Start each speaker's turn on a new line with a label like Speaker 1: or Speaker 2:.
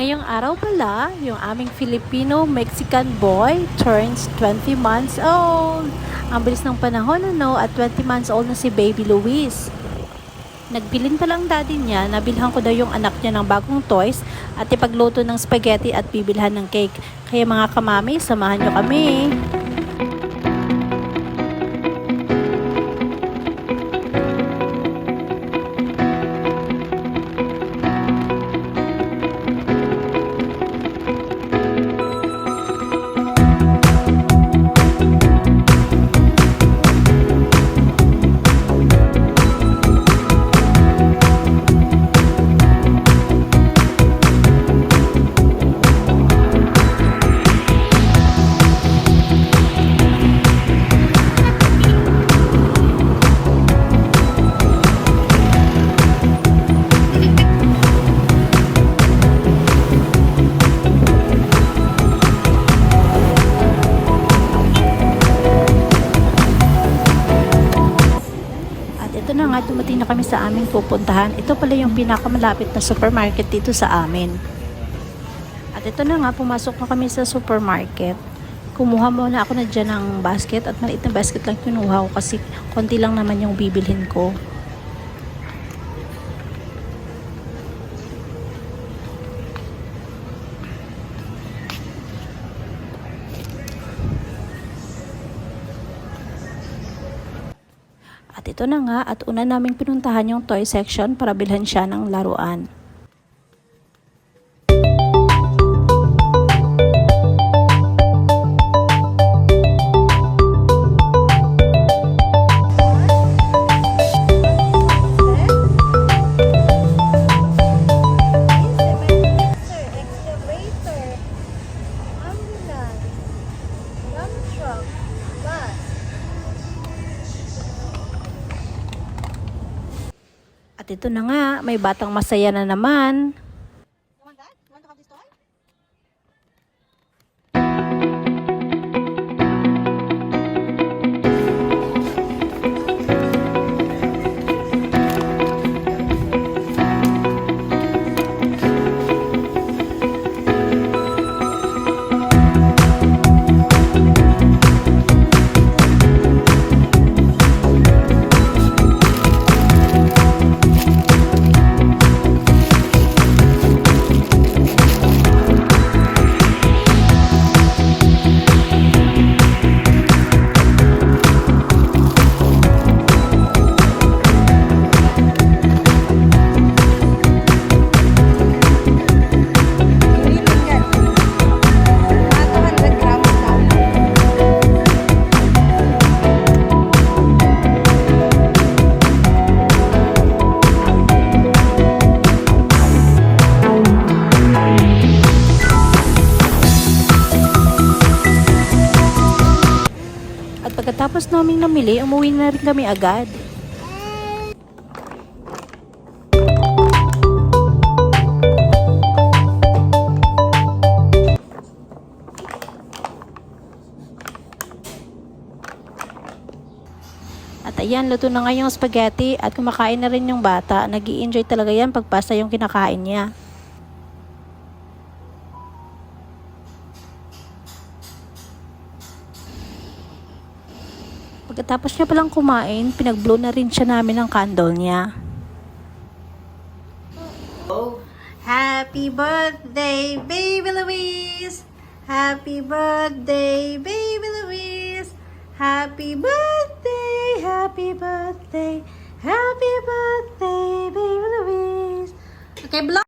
Speaker 1: Ngayong araw pala, yung aming Filipino-Mexican boy turns 20 months old. Ang bilis ng panahon at 20 months old na si Baby Luis. Nagbilin pa lang daddy niya, nabilhan ko daw yung anak niya ng bagong toys at ipagluto ng spaghetti at bibilhan ng cake. Kaya mga kamami, samahan nyo kami. Ito na nga, dumating na kami sa aming pupuntahan. Ito pala yung pinakamalapit na supermarket dito sa amin. At ito na nga, pumasok na kami sa supermarket. Kumuha muna ako na dyan ng basket at maliit na basket lang kinuha ko kasi konti lang naman yung bibilhin ko. At ito na nga, at una naming pinuntahan yung toy section para bilhan siya ng laruan. At ito na nga, may batang masaya na naman. Pagkatapos naming namili, umuwi na rin kami agad. At ayan, luto na nga yung spaghetti at kumakain na rin yung bata. Nag-i-enjoy talaga yan pagpasa yung kinakain niya. Pagkatapos niya palang kumain, pinag-blow na rin siya namin ng candle niya.
Speaker 2: Oh. Happy birthday, Baby Luis! Happy birthday, Baby Luis! Happy birthday, happy birthday, happy birthday, Baby Luis! Okay, blow!